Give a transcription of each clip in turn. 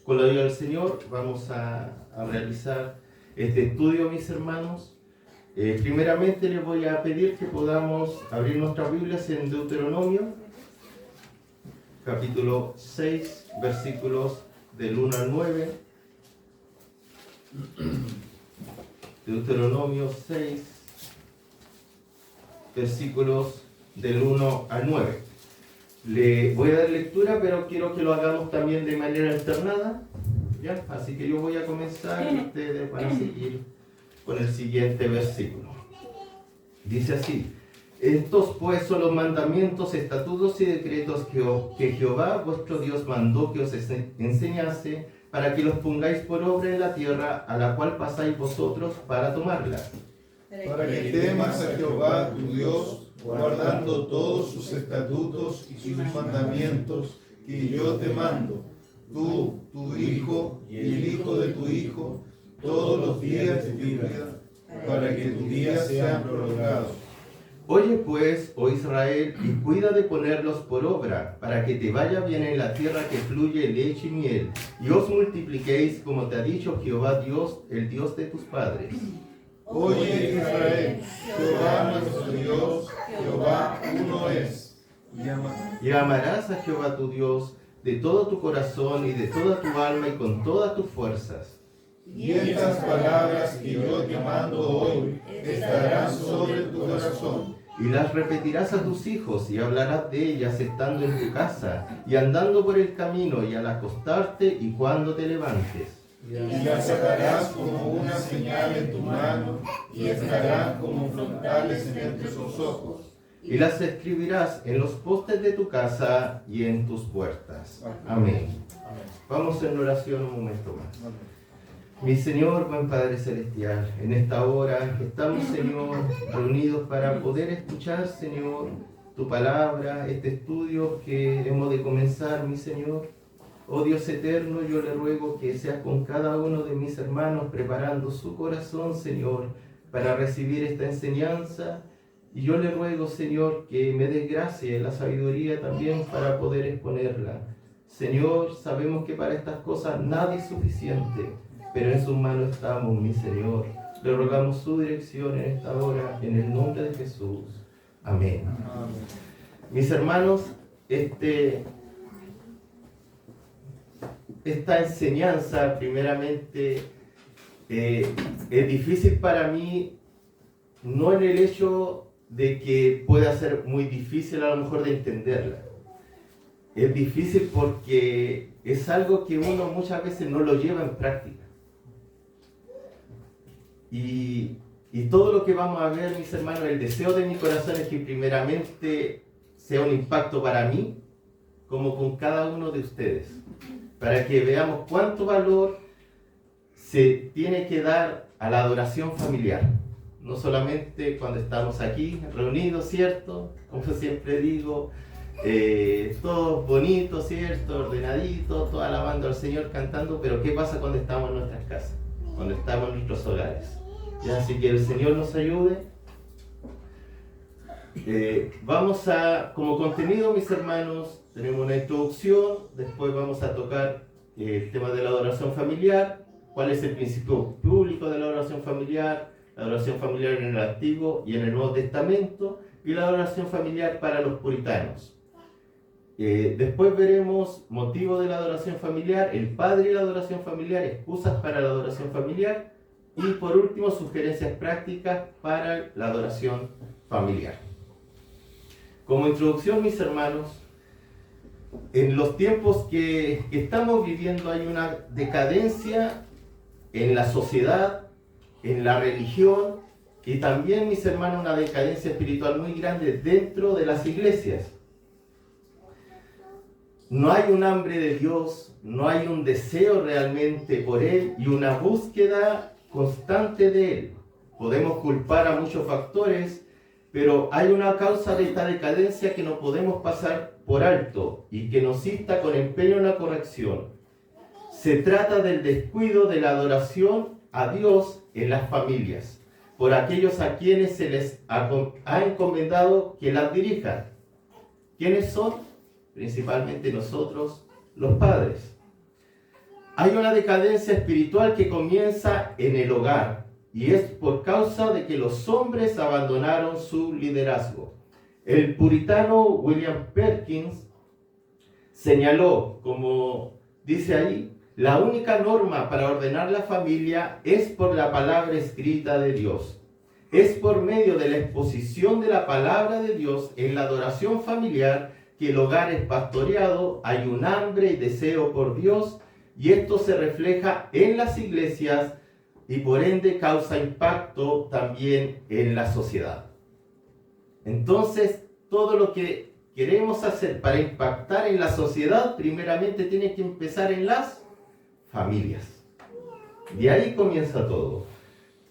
Con la ayuda del Señor vamos a realizar este estudio, mis hermanos. Primeramente les voy a pedir que podamos abrir nuestras Biblias en Deuteronomio, capítulo 6, versículos del 1 al 9. Deuteronomio 6, versículos del 1 al 9. Le voy a dar lectura, pero quiero que lo hagamos también de manera alternada, ¿ya? Así que yo voy a comenzar y ustedes van a seguir con el siguiente versículo. Dice así: estos pues son los mandamientos, estatutos y decretos que Jehová vuestro Dios mandó que os enseñase, para que los pongáis por obra en la tierra a la cual pasáis vosotros para tomarla. Para que temas a Jehová tu Dios, guardando todos sus estatutos y sus mandamientos que yo te mando, tú, tu hijo y el hijo de tu hijo, todos los días de tu vida, para que tus días sean prolongados. Oye pues, oh Israel, y cuida de ponerlos por obra, para que te vaya bien en la tierra que fluye leche y miel, y os multipliquéis como te ha dicho Jehová Dios, el Dios de tus padres. Oye Israel, Jehová nuestro Dios, Jehová uno es. Y amarás a Jehová tu Dios de todo tu corazón y de toda tu alma y con todas tus fuerzas. Y estas palabras que yo te mando hoy estarán sobre tu corazón. Y las repetirás a tus hijos y hablarás de ellas estando en tu casa y andando por el camino y al acostarte y cuando te levantes. Y las atarás como una señal en tu mano y estarán como frontales entre tus ojos. Y las escribirás en los postes de tu casa y en tus puertas. Amén. Vamos en oración un momento más. Mi Señor, buen Padre Celestial, en esta hora estamos, Señor, reunidos para poder escuchar, Señor, tu palabra, este estudio que hemos de comenzar, mi Señor. Oh Dios eterno, yo le ruego que seas con cada uno de mis hermanos preparando su corazón, Señor, para recibir esta enseñanza. Y yo le ruego, Señor, que me des gracia y la sabiduría también para poder exponerla. Señor, sabemos que para estas cosas nada es suficiente, pero en sus manos estamos, mi Señor. Le rogamos su dirección en esta hora, en el nombre de Jesús. Amén. Amén. Mis hermanos, esta enseñanza, primeramente, es difícil para mí, no en el hecho de que pueda ser muy difícil a lo mejor de entenderla. Es difícil porque es algo que uno muchas veces no lo lleva en práctica. Y todo lo que vamos a ver, mis hermanos, el deseo de mi corazón es que primeramente sea un impacto para mí, como con cada uno de ustedes, para que veamos cuánto valor se tiene que dar a la adoración familiar. No solamente cuando estamos aquí reunidos, ¿cierto? Como siempre digo, todos bonitos, ¿cierto? Ordenaditos, todos alabando al Señor, cantando, pero ¿qué pasa cuando estamos en nuestras casas? Cuando estamos en nuestros hogares. ¿Ya? Así que el Señor nos ayude. Vamos a, como contenido, mis hermanos, tenemos una introducción, después vamos a tocar el tema de la adoración familiar, cuál es el principio público de la adoración familiar en el Antiguo y en el Nuevo Testamento, y la adoración familiar para los puritanos. Después veremos motivo de la adoración familiar, el padre y la adoración familiar, excusas para la adoración familiar, y por último sugerencias prácticas para la adoración familiar. Como introducción, mis hermanos, en los tiempos que estamos viviendo hay una decadencia en la sociedad, en la religión, y también, mis hermanos, una decadencia espiritual muy grande dentro de las iglesias. No hay un hambre de Dios, no hay un deseo realmente por Él y una búsqueda constante de Él. Podemos culpar a muchos factores, pero hay una causa de esta decadencia que no podemos pasar por alto y que nos insta con empeño en la corrección. Se trata del descuido de la adoración a Dios en las familias, por aquellos a quienes se les ha encomendado que las dirijan. ¿Quiénes son? Principalmente nosotros, los padres. Hay una decadencia espiritual que comienza en el hogar y es por causa de que los hombres abandonaron su liderazgo. El puritano William Perkins señaló, como dice ahí, la única norma para ordenar la familia es por la palabra escrita de Dios. Es por medio de la exposición de la palabra de Dios en la adoración familiar que el hogar es pastoreado, hay un hambre y deseo por Dios, y esto se refleja en las iglesias y por ende causa impacto también en la sociedad. Entonces, todo lo que queremos hacer para impactar en la sociedad, primeramente tiene que empezar en las familias. De ahí comienza todo.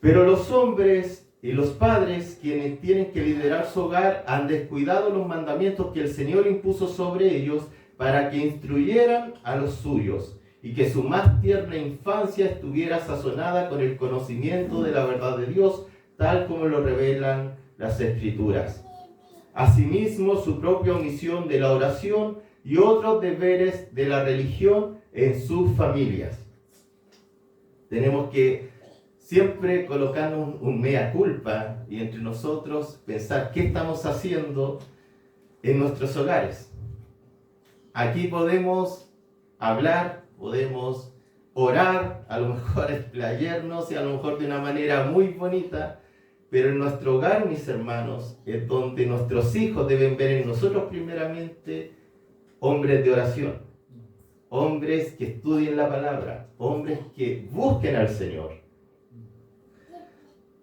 Pero los hombres y los padres, quienes tienen que liderar su hogar, han descuidado los mandamientos que el Señor impuso sobre ellos para que instruyeran a los suyos y que su más tierna infancia estuviera sazonada con el conocimiento de la verdad de Dios, tal como lo revelan las Escrituras. Asimismo, su propia omisión de la oración y otros deberes de la religión en sus familias. Tenemos que siempre colocarnos un mea culpa y entre nosotros pensar qué estamos haciendo en nuestros hogares. Aquí podemos hablar, podemos orar, a lo mejor explayarnos y a lo mejor de una manera muy bonita, pero en nuestro hogar, mis hermanos, es donde nuestros hijos deben ver en nosotros primeramente hombres de oración, hombres que estudien la palabra, hombres que busquen al Señor.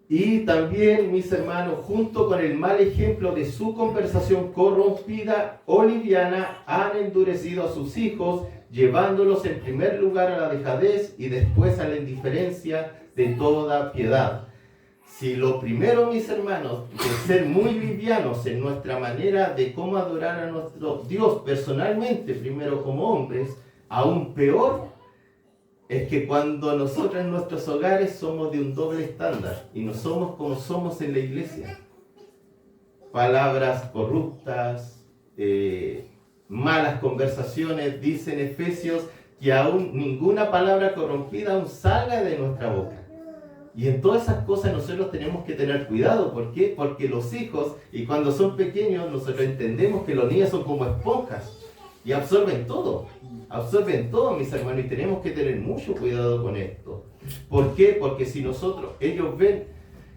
Y también, mis hermanos, junto con el mal ejemplo de su conversación corrompida o liviana, han endurecido a sus hijos, llevándolos en primer lugar a la dejadez y después a la indiferencia de toda piedad. Si lo primero, mis hermanos, de ser muy livianos en nuestra manera de cómo adorar a nuestro Dios personalmente, primero como hombres, aún peor, es que cuando nosotros en nuestros hogares somos de un doble estándar y no somos como somos en la iglesia. Palabras corruptas, malas conversaciones, dicen Efesios que aún ninguna palabra corrompida aún salga de nuestra boca. Y en todas esas cosas nosotros tenemos que tener cuidado. ¿Por qué? Porque los hijos, y cuando son pequeños, nosotros entendemos que los niños son como esponjas y absorben todo, mis hermanos, y tenemos que tener mucho cuidado con esto. ¿Por qué? Porque si ellos ven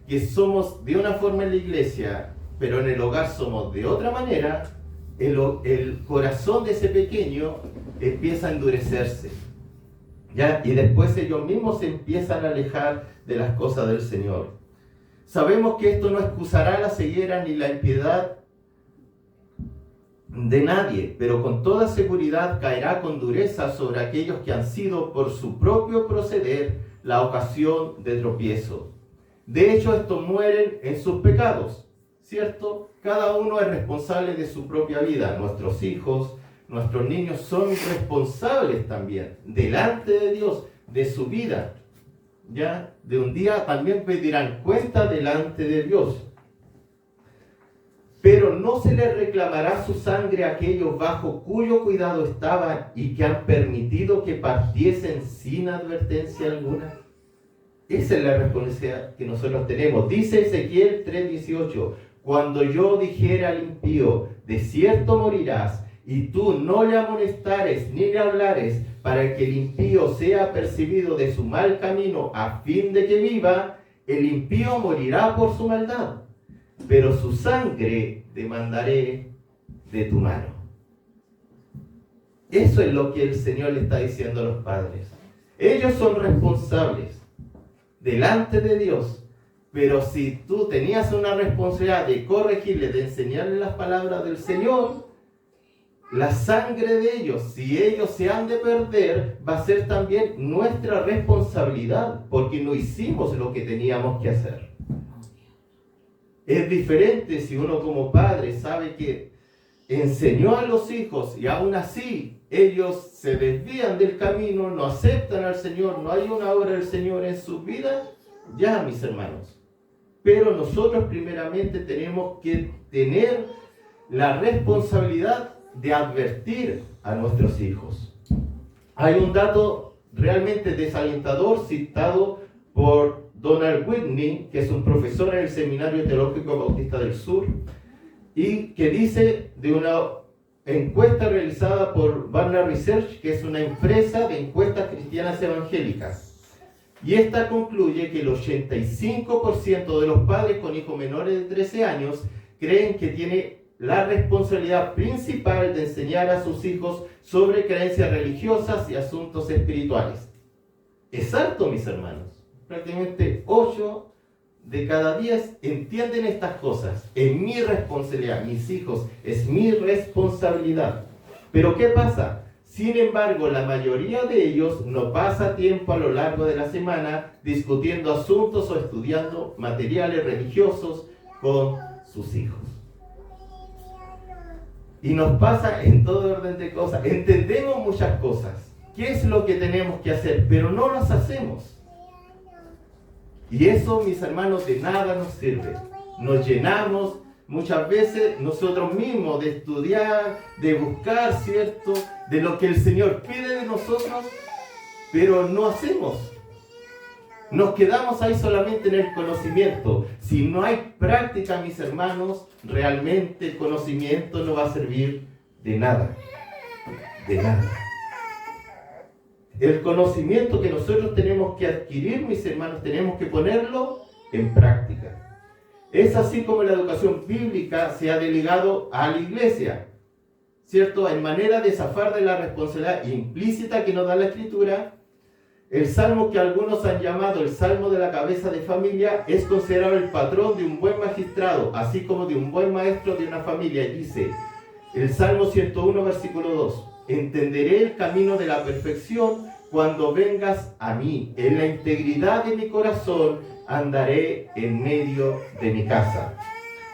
que somos de una forma en la iglesia, pero en el hogar somos de otra manera, el corazón de ese pequeño empieza a endurecerse, ¿ya? Y después ellos mismos se empiezan a alejar de las cosas del Señor. Sabemos que esto no excusará la ceguera ni la impiedad de nadie, pero con toda seguridad caerá con dureza sobre aquellos que han sido por su propio proceder la ocasión de tropiezo. De hecho, estos mueren en sus pecados, ¿cierto? Cada uno es responsable de su propia vida. Nuestros hijos, nuestros niños son responsables también, delante de Dios, de su vida, ¿ya? De un día también pedirán cuenta delante de Dios. Pero no se les reclamará su sangre a aquellos bajo cuyo cuidado estaban y que han permitido que partiesen sin advertencia alguna. Esa es la responsabilidad que nosotros tenemos. Dice Ezequiel 3:18, cuando yo dijera al impío, de cierto morirás, y tú no le amonestares ni le hablares, para que el impío sea apercibido de su mal camino a fin de que viva, el impío morirá por su maldad, pero su sangre demandaré de tu mano. Eso es lo que el Señor le está diciendo a los padres. Ellos son responsables delante de Dios, pero si tú tenías una responsabilidad de corregirle, de enseñarle las palabras del Señor, la sangre de ellos, si ellos se han de perder, va a ser también nuestra responsabilidad, porque no hicimos lo que teníamos que hacer. Es diferente si uno como padre sabe que enseñó a los hijos y aún así ellos se desvían del camino, no aceptan al Señor, no hay una obra del Señor en sus vidas, ya, mis hermanos. Pero nosotros primeramente tenemos que tener la responsabilidad de advertir a nuestros hijos. Hay un dato realmente desalentador, citado por Donald Whitney, que es un profesor en el Seminario Teológico Bautista del Sur, y que dice de una encuesta realizada por Barna Research, que es una empresa de encuestas cristianas evangélicas. Y esta concluye que el 85% de los padres con hijos menores de 13 años creen que tiene la responsabilidad principal de enseñar a sus hijos sobre creencias religiosas y asuntos espirituales. Es harto, mis hermanos. Prácticamente 8 de cada 10 entienden estas cosas. Es mi responsabilidad, mis hijos, es mi responsabilidad. Pero ¿qué pasa? Sin embargo, la mayoría de ellos no pasa tiempo a lo largo de la semana discutiendo asuntos o estudiando materiales religiosos con sus hijos. Y nos pasa en todo orden de cosas. Entendemos muchas cosas. ¿Qué es lo que tenemos que hacer? Pero no las hacemos. Y eso, mis hermanos, de nada nos sirve. Nos llenamos muchas veces nosotros mismos de estudiar, de buscar, ¿cierto?, de lo que el Señor pide de nosotros, pero no hacemos. Nos quedamos ahí solamente en el conocimiento. Si no hay práctica, mis hermanos, realmente el conocimiento no va a servir de nada. De nada. El conocimiento que nosotros tenemos que adquirir, mis hermanos, tenemos que ponerlo en práctica. Es así como la educación bíblica se ha delegado a la iglesia, ¿cierto? En manera de zafar de la responsabilidad implícita que nos da la Escritura. El salmo que algunos han llamado el salmo de la cabeza de familia es considerado el patrón de un buen magistrado, así como de un buen maestro de una familia. Y dice, el Salmo 101, versículo 2, entenderé el camino de la perfección cuando vengas a mí. En la integridad de mi corazón andaré en medio de mi casa.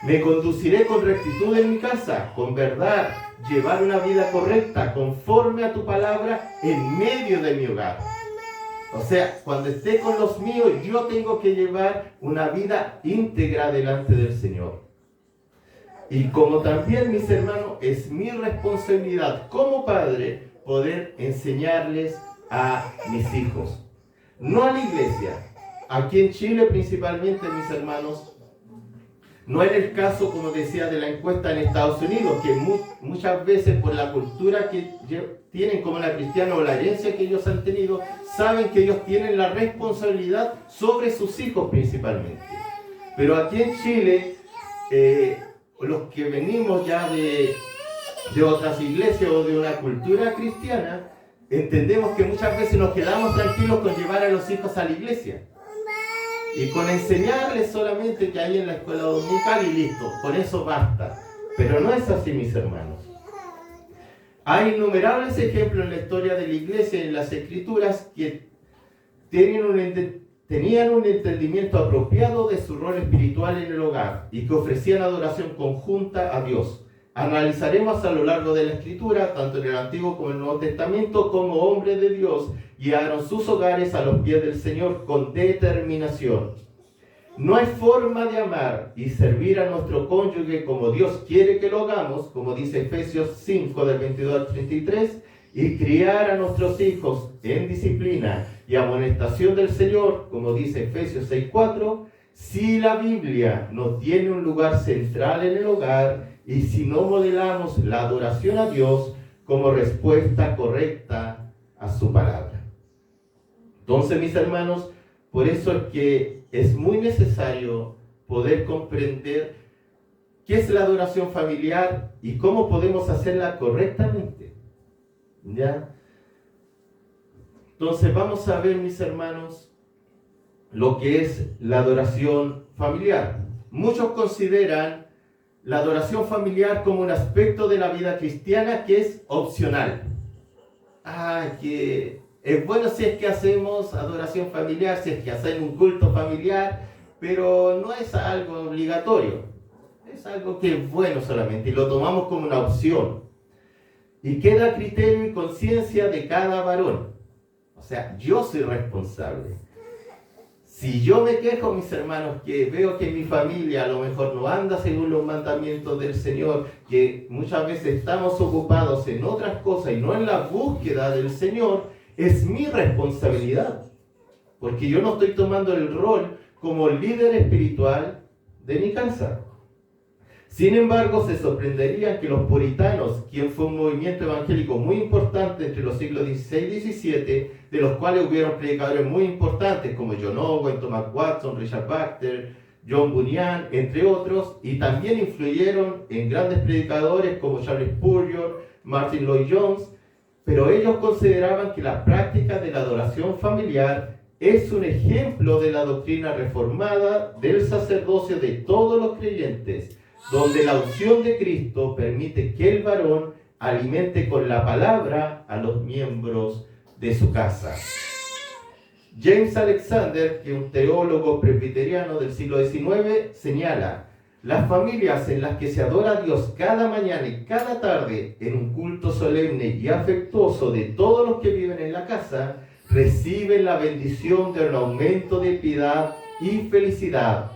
Me conduciré con rectitud en mi casa, con verdad, llevar una vida correcta, conforme a tu palabra, en medio de mi hogar. O sea, cuando esté con los míos, yo tengo que llevar una vida íntegra delante del Señor. Y como también, mis hermanos, es mi responsabilidad como padre poder enseñarles a mis hijos. No a la iglesia. Aquí en Chile principalmente, mis hermanos, no es el caso, como decía, de la encuesta en Estados Unidos, que muchas veces por la cultura que tienen como la cristiana o la herencia que ellos han tenido, saben que ellos tienen la responsabilidad sobre sus hijos principalmente. Pero aquí en Chile, los que venimos ya de otras iglesias o de una cultura cristiana, entendemos que muchas veces nos quedamos tranquilos con llevar a los hijos a la iglesia. Y con enseñarles solamente que hay en la escuela dominical y listo, con eso basta. Pero no es así, mis hermanos. Hay innumerables ejemplos en la historia de la iglesia y en las escrituras que tenían un entendimiento apropiado de su rol espiritual en el hogar y que ofrecían adoración conjunta a Dios. Analizaremos a lo largo de la escritura, tanto en el Antiguo como en el Nuevo Testamento, como hombres de Dios guiaron sus hogares a los pies del Señor con determinación. No hay forma de amar y servir a nuestro cónyuge como Dios quiere que lo hagamos, como dice Efesios 5 del 22 al 33, y criar a nuestros hijos en disciplina y amonestación del Señor, como dice Efesios 6:4, si la Biblia no tiene un lugar central en el hogar y si no modelamos la adoración a Dios como respuesta correcta a su palabra. Entonces, mis hermanos, por eso es que es muy necesario poder comprender qué es la adoración familiar y cómo podemos hacerla correctamente. ¿Ya? Entonces vamos a ver, mis hermanos, lo que es la adoración familiar. Muchos consideran la adoración familiar como un aspecto de la vida cristiana que es opcional. Que es bueno si es que hacemos adoración familiar, si es que hacemos un culto familiar, pero no es algo obligatorio. Es algo que es bueno solamente y lo tomamos como una opción. Y queda a criterio y conciencia de cada varón. O sea, yo soy responsable. Si yo me quejo, mis hermanos, que veo que mi familia a lo mejor no anda según los mandamientos del Señor, que muchas veces estamos ocupados en otras cosas y no en la búsqueda del Señor, es mi responsabilidad, porque yo no estoy tomando el rol como líder espiritual de mi casa. Sin embargo, se sorprenderían que los puritanos, quien fue un movimiento evangélico muy importante entre los siglos XVI y XVII, de los cuales hubieron predicadores muy importantes como John Owen, Thomas Watson, Richard Baxter, John Bunyan, entre otros, y también influyeron en grandes predicadores como Charles Spurgeon, Martin Lloyd-Jones, pero ellos consideraban que la práctica de la adoración familiar es un ejemplo de la doctrina reformada del sacerdocio de todos los creyentes, donde la unción de Cristo permite que el varón alimente con la palabra a los miembros de su casa. James Alexander, que es un teólogo presbiteriano del siglo XIX, señala: las familias en las que se adora a Dios cada mañana y cada tarde en un culto solemne y afectuoso de todos los que viven en la casa, reciben la bendición de un aumento de piedad y felicidad.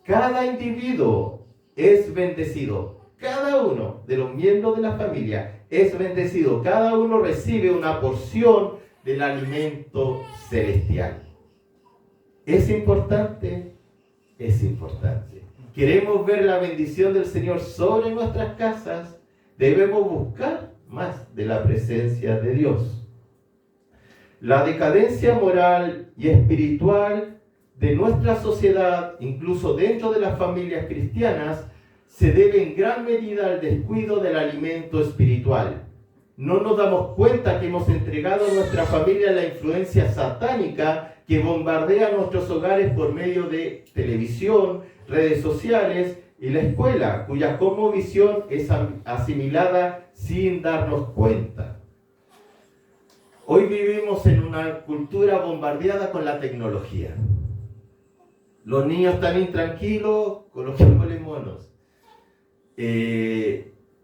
Cada individuo es bendecido. Cada uno de los miembros de la familia es bendecido. Cada uno recibe una porción del alimento celestial. ¿Es importante? Es importante. ¿Queremos ver la bendición del Señor sobre nuestras casas? Debemos buscar más de la presencia de Dios. La decadencia moral y espiritual de nuestra sociedad, incluso dentro de las familias cristianas, se debe en gran medida al descuido del alimento espiritual. No nos damos cuenta que hemos entregado a nuestra familia la influencia satánica que bombardea nuestros hogares por medio de televisión, redes sociales y la escuela, cuya cosmovisión es asimilada sin darnos cuenta. Hoy vivimos en una cultura bombardeada con la tecnología. Los niños están intranquilos, coloquémosle monos.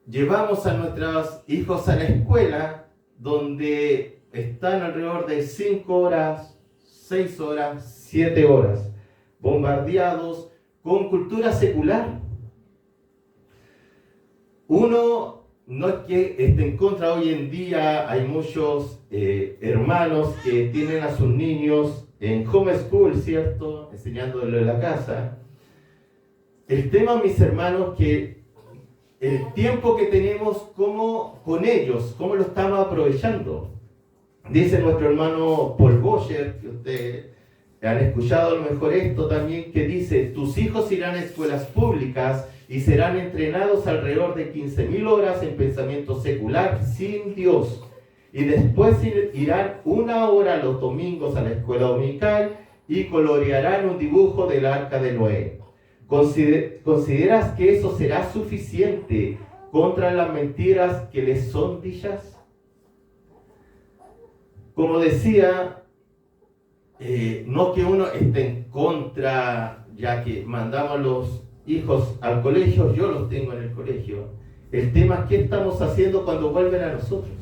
Llevamos a nuestros hijos a la escuela, donde están alrededor de 5 horas, 6 horas, 7 horas, bombardeados con cultura secular. Uno no es que esté en contra. Hoy en día hay muchos hermanos que tienen a sus niños en homeschool, ¿cierto? Enseñándole en la casa. El tema, mis hermanos, que el tiempo que tenemos con ellos, ¿cómo lo estamos aprovechando? Dice nuestro hermano Paul Boyer, que ustedes han escuchado a lo mejor esto también, que dice: tus hijos irán a escuelas públicas y serán entrenados alrededor de 15.000 horas en pensamiento secular sin Dios. Y después irán 1 hora los domingos a la escuela dominical y colorearán un dibujo del arca de Noé. ¿Consideras que eso será suficiente contra las mentiras que les son dichas? Como decía, no que uno esté en contra, ya que mandamos a los hijos al colegio, yo los tengo en el colegio. El tema es qué estamos haciendo cuando vuelven a nosotros.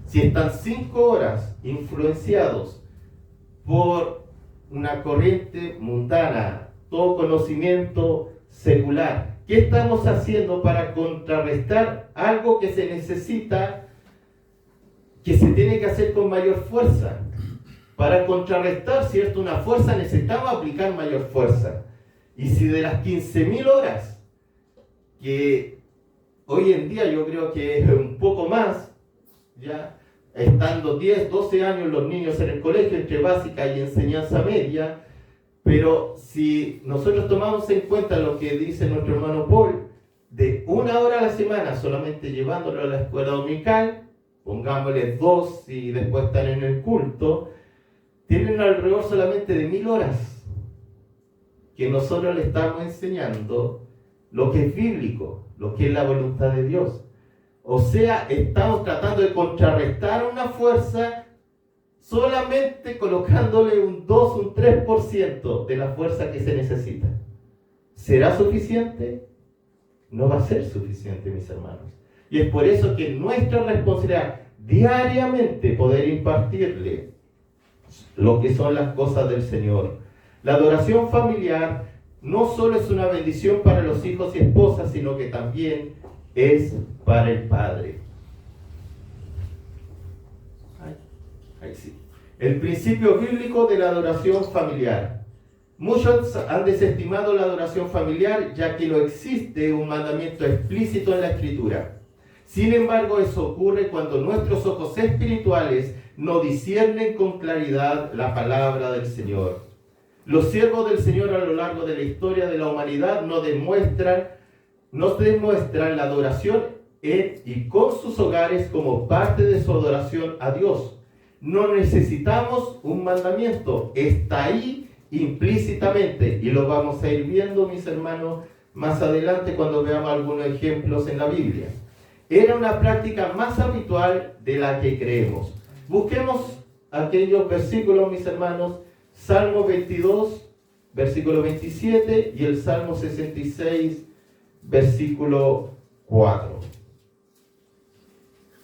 Si están 5 horas influenciados por una corriente mundana, todo conocimiento secular, ¿qué estamos haciendo para contrarrestar algo que se necesita, que se tiene que hacer con mayor fuerza? Para contrarrestar, ¿cierto?, una fuerza necesitamos aplicar mayor fuerza. Y si de las 15.000 horas, que hoy en día yo creo que es un poco más, ya estando 10, 12 años los niños en el colegio, entre básica y enseñanza media, pero si nosotros tomamos en cuenta lo que dice nuestro hermano Paul, de 1 hora a la semana solamente llevándolo a la escuela dominical, pongámosle 2 y después están en el culto, tienen alrededor solamente de 1.000 horas que nosotros le estamos enseñando lo que es bíblico, lo que es la voluntad de Dios. O sea, estamos tratando de contrarrestar una fuerza solamente colocándole un 2, un 3% de la fuerza que se necesita. ¿Será suficiente? No va a ser suficiente, mis hermanos. Y es por eso que nuestra responsabilidad diariamente poder impartirle lo que son las cosas del Señor. La adoración familiar no solo es una bendición para los hijos y esposas, sino que también es para el padre. Ahí sí. El principio bíblico de la adoración familiar. Muchos han desestimado la adoración familiar ya que no existe un mandamiento explícito en la Escritura. Sin embargo, eso ocurre cuando nuestros ojos espirituales no disciernen con claridad la palabra del Señor. Los siervos del Señor a lo largo de la historia de la humanidad nos demuestran la adoración en y con sus hogares como parte de su adoración a Dios. No necesitamos un mandamiento, está ahí implícitamente y lo vamos a ir viendo, mis hermanos, más adelante cuando veamos algunos ejemplos en la Biblia. Era una práctica más habitual de la que creemos. Busquemos aquellos versículos, mis hermanos, Salmo 22, versículo 27 y el Salmo 66, versículo 4.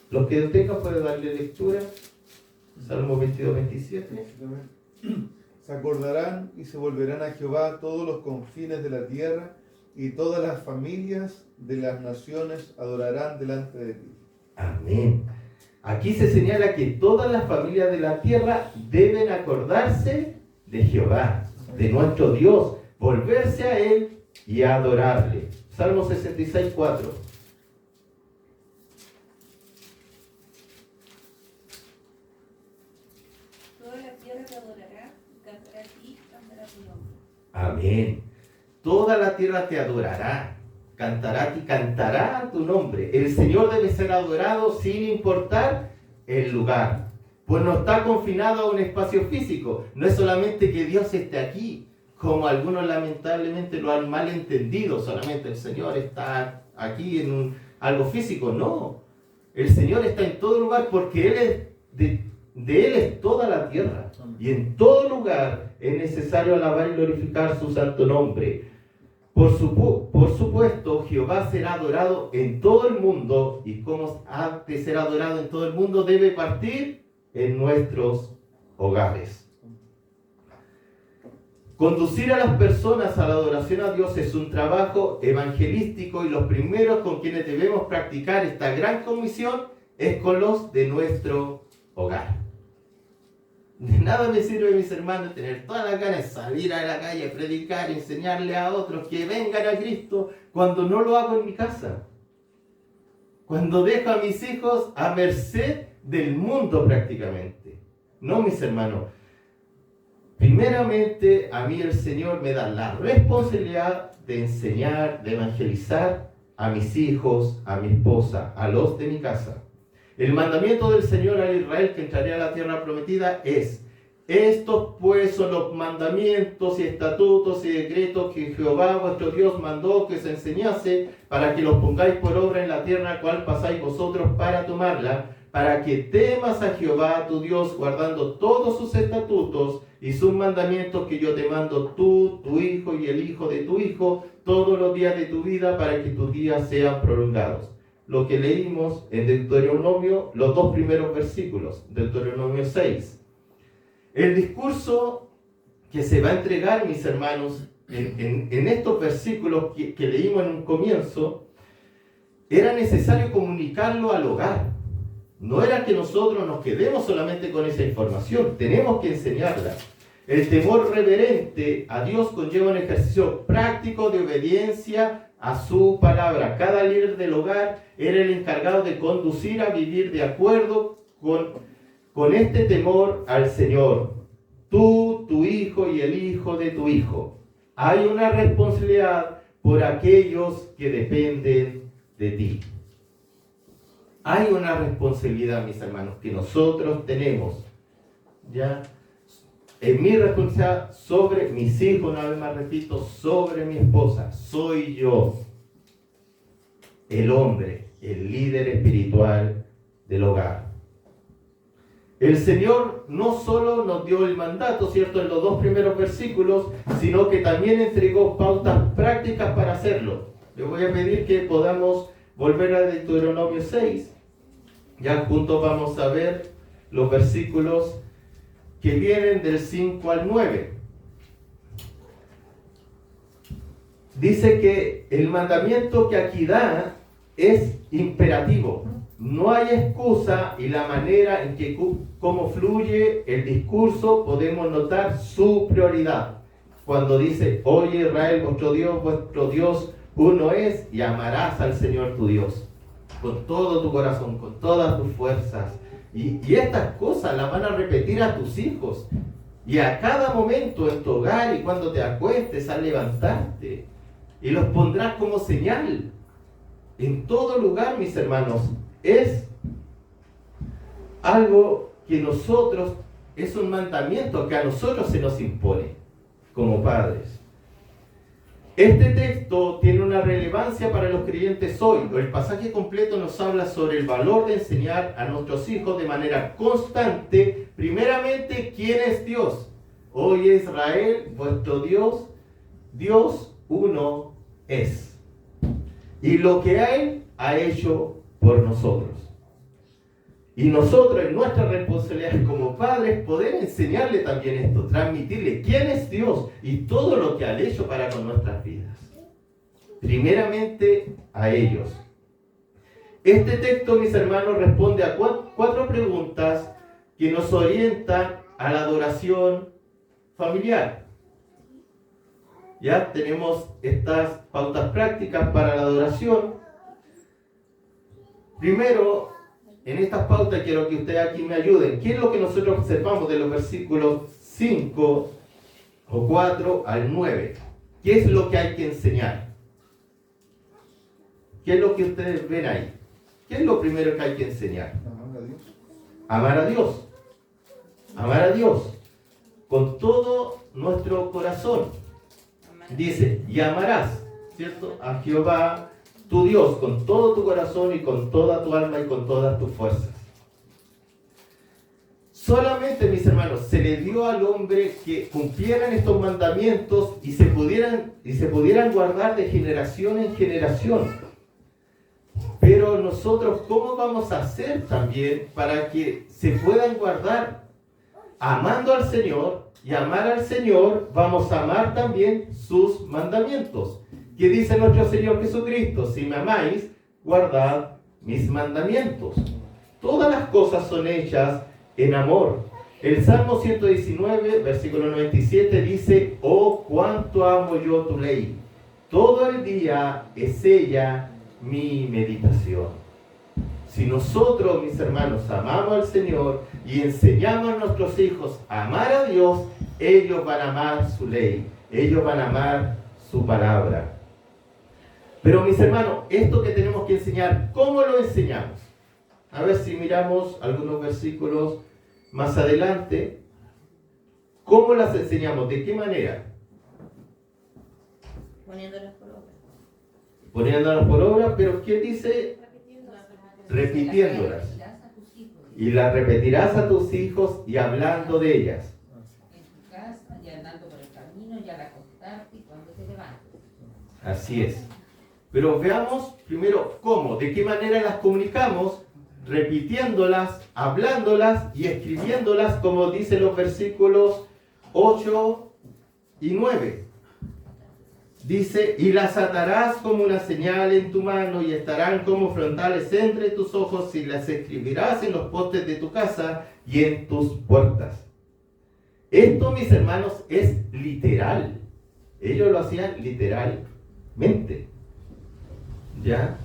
Los que tengan pueden darle lectura. Salmo 22, 27. Se acordarán y se volverán a Jehová todos los confines de la tierra, y todas las familias de las naciones adorarán delante de ti. Amén. Aquí se señala que todas las familias de la tierra deben acordarse de Jehová, de nuestro Dios, volverse a Él y adorarle. Salmo 66, 4. Toda la tierra te adorará, cantará a ti, cantará tu nombre. Amén. Toda la tierra te adorará, cantará a ti, cantará tu nombre. El Señor debe ser adorado sin importar el lugar, pues no está confinado a un espacio físico. No es solamente que Dios esté aquí, como algunos lamentablemente lo han malentendido, solamente el Señor está aquí en algo físico. No, el Señor está en todo lugar porque Él es de Él es toda la tierra. Y en todo lugar es necesario alabar y glorificar su santo nombre. Por supuesto, Jehová será adorado en todo el mundo, y como ha de ser adorado en todo el mundo, debe partir en nuestros hogares. Conducir a las personas a la adoración a Dios es un trabajo evangelístico, y los primeros con quienes debemos practicar esta gran comisión es con los de nuestro hogar. De nada me sirve, mis hermanos, tener todas las ganas de salir a la calle, predicar, enseñarle a otros que vengan a Cristo, cuando no lo hago en mi casa. Cuando dejo a mis hijos a merced del mundo prácticamente. No, mis hermanos. Primeramente, a mí el Señor me da la responsabilidad de enseñar, de evangelizar a mis hijos, a mi esposa, a los de mi casa. El mandamiento del Señor al Israel que entraría a la tierra prometida es: estos pues son los mandamientos y estatutos y decretos que Jehová vuestro Dios mandó que os enseñase, para que los pongáis por obra en la tierra a cual pasáis vosotros para tomarla, para que temas a Jehová tu Dios, guardando todos sus estatutos y sus mandamientos que yo te mando, tú, tu hijo y el hijo de tu hijo, todos los días de tu vida, para que tus días sean prolongados. Lo que leímos en Deuteronomio, los dos primeros versículos, Deuteronomio 6. El discurso que se va a entregar, mis hermanos, en estos versículos que leímos en un comienzo, era necesario comunicarlo al hogar. No era que nosotros nos quedemos solamente con esa información, tenemos que enseñarla. El temor reverente a Dios conlleva un ejercicio práctico de obediencia a su palabra. Cada líder del hogar era el encargado de conducir a vivir de acuerdo con este temor al Señor. Tú, tu hijo y el hijo de tu hijo. Hay una responsabilidad por aquellos que dependen de ti. Hay una responsabilidad, mis hermanos, que nosotros tenemos. ¿Ya? En mi responsabilidad sobre mis hijos, una vez más repito, sobre mi esposa. Soy yo, el hombre, el líder espiritual del hogar. El Señor no solo nos dio el mandato, ¿cierto?, en los dos primeros versículos, sino que también entregó pautas prácticas para hacerlo. Les voy a pedir que podamos volver a Deuteronomio 6. Ya juntos vamos a ver los versículos que vienen del 5 al 9. Dice que el mandamiento que aquí da es imperativo. no hay excusa y la manera en que cómo fluye el discurso podemos notar su prioridad. Cuando dice, oye Israel, vuestro Dios uno es, y amarás al Señor tu Dios con todo tu corazón, con todas tus fuerzas. Y estas cosas las van a repetir a tus hijos. Y a cada momento en tu hogar y cuando te acuestes al levantarte. Y los pondrás como señal. En todo lugar, mis hermanos. Es algo que nosotros, es un mandamiento que a nosotros se nos impone como padres. Este texto tiene una relevancia para los creyentes hoy. El pasaje completo nos habla sobre el valor de enseñar a nuestros hijos de manera constante, primeramente, ¿quién es Dios? Oye Israel, vuestro Dios, Dios uno es. Y lo que Él ha hecho por nosotros. Y nosotros, en nuestra responsabilidad como padres, poder enseñarle también esto, transmitirle quién es Dios y todo lo que ha hecho para con nuestras vidas. Primeramente a ellos. Este texto, mis hermanos, responde a cuatro preguntas que nos orientan a la adoración familiar. Ya tenemos estas pautas prácticas para la adoración. Primero, en estas pautas quiero que ustedes aquí me ayuden. ¿Qué es lo que nosotros observamos de los versículos 5 o 4 al 9? ¿Qué es lo que hay que enseñar? ¿Qué es lo que ustedes ven ahí? ¿Qué es lo primero que hay que enseñar? Amar a Dios. Amar a Dios con todo nuestro corazón. Dice, y amarás, ¿cierto? A Jehová tu Dios con todo tu corazón y con toda tu alma y con todas tus fuerzas. Solamente, mis hermanos, se le dio al hombre que cumplieran estos mandamientos y se pudieran guardar de generación en generación. Pero nosotros, ¿cómo vamos a hacer también para que se puedan guardar? Amando al Señor, y amar al Señor, vamos a amar también sus mandamientos. ¿Qué dice nuestro Señor Jesucristo? Si me amáis, guardad mis mandamientos. Todas las cosas son hechas en amor. El Salmo 119, versículo 97 dice, oh, cuánto amo yo tu ley. Todo el día es ella mi meditación. Si nosotros, mis hermanos, amamos al Señor y enseñamos a nuestros hijos a amar a Dios, ellos van a amar su ley, ellos van a amar su palabra. Pero, mis hermanos, esto que tenemos que enseñar, ¿cómo lo enseñamos? A ver si miramos algunos versículos más adelante. ¿Cómo las enseñamos? ¿De qué manera? Poniéndolas por obra. Poniéndolas por obra, pero ¿qué dice? Repitiéndolas. Y las repetirás a tus hijos y hablando de ellas. En tu casa, y andando por el camino, y al acostarte y cuando te levantes. Así es. Pero veamos primero cómo, de qué manera las comunicamos, repitiéndolas, hablándolas y escribiéndolas, como dicen los versículos 8 y 9. Dice, y las atarás como una señal en tu mano y estarán como frontales entre tus ojos y las escribirás en los postes de tu casa y en tus puertas. Esto, mis hermanos, es literal. Ellos lo hacían literalmente. ¿Ya?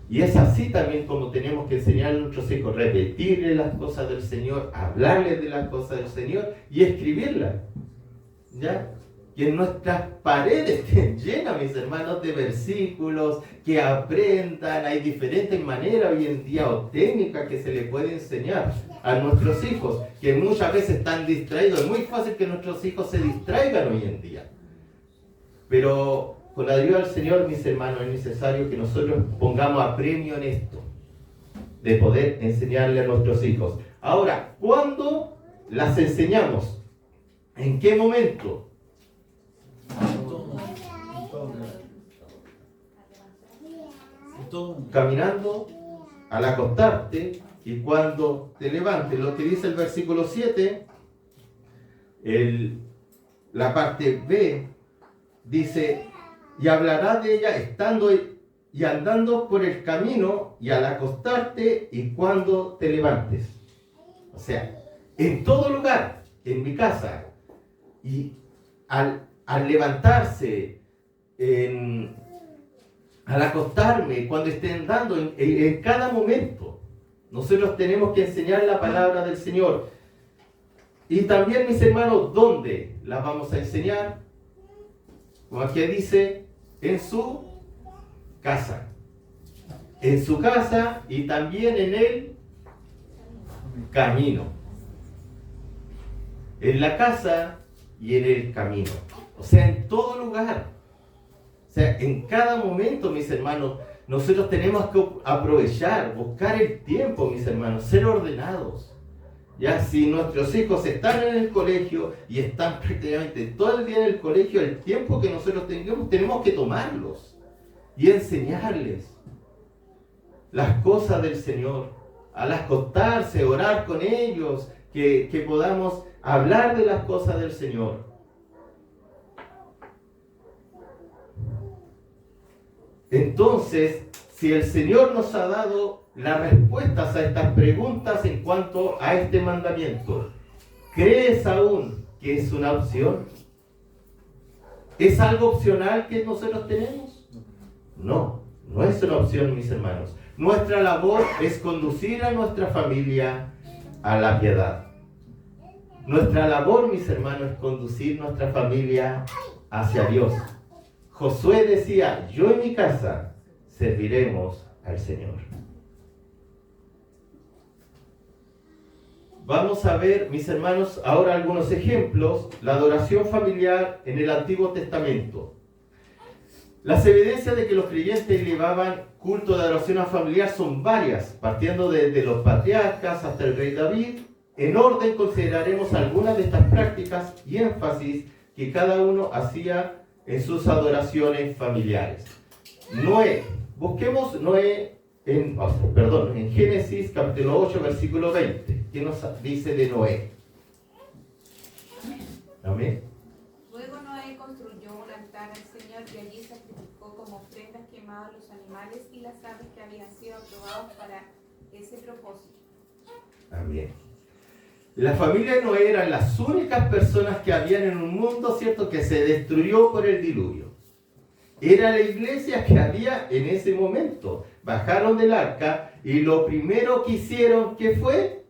Y es así también como tenemos que enseñar a nuestros hijos, repetirles las cosas del Señor, hablarles de las cosas del Señor y escribirlas. ¿Ya? Que en nuestras paredes estén llenas, mis hermanos, de versículos, que aprendan. Hay diferentes maneras hoy en día o técnicas que se le puede enseñar a nuestros hijos, que muchas veces están distraídos. Es muy fácil que nuestros hijos se distraigan hoy en día. Pero con la ayuda del Señor, mis hermanos, es necesario que nosotros pongamos apremio en esto, de poder enseñarle a nuestros hijos. Ahora, ¿cuándo las enseñamos? ¿En qué momento? Caminando, al acostarte y cuando te levantes. Lo que dice el versículo 7, la parte B, dice, y hablarás de ella estando y andando por el camino y al acostarte y cuando te levantes. O sea, en todo lugar, en mi casa, y al levantarse, al acostarme, cuando esté andando, en cada momento, nosotros tenemos que enseñar la palabra del Señor. Y también, mis hermanos, ¿dónde la vamos a enseñar? Como aquí dice, en su casa. En su casa y también en el camino. En la casa y en el camino. O sea, en todo lugar. O sea, en cada momento, mis hermanos, nosotros tenemos que aprovechar, buscar el tiempo, mis hermanos, ser ordenados. Ya, si nuestros hijos están en el colegio y están prácticamente todo el día en el colegio, el tiempo que nosotros tenemos que tomarlos y enseñarles las cosas del Señor, al acostarse, orar con ellos, que podamos hablar de las cosas del Señor. Entonces, si el Señor nos ha dado las respuestas a estas preguntas en cuanto a este mandamiento, ¿crees aún que es una opción? ¿Es algo opcional que nosotros tenemos? No, no es una opción, mis hermanos. Nuestra labor es conducir a nuestra familia a la piedad. Nuestra labor, mis hermanos, es conducir nuestra familia hacia Dios. Josué decía, yo y mi casa serviremos al Señor. Vamos a ver, mis hermanos, ahora algunos ejemplos. La adoración familiar en el Antiguo Testamento. Las evidencias de que los creyentes llevaban culto de adoración familiar son varias, partiendo desde los patriarcas hasta el rey David. En orden consideraremos algunas de estas prácticas y énfasis que cada uno hacía en sus adoraciones familiares. Noé, busquemos Noé en Génesis capítulo 8, versículo 20. ¿Qué nos dice de Noé? Amén. Luego Noé construyó un altar al Señor y allí sacrificó como ofrendas quemadas los animales y las aves que habían sido aprobados para ese propósito. Amén. La familia de Noé eran las únicas personas que habían en un mundo, ¿cierto?, que se destruyó por el diluvio. Era la iglesia que había en ese momento. Bajaron del arca y lo primero que hicieron, ¿qué fue?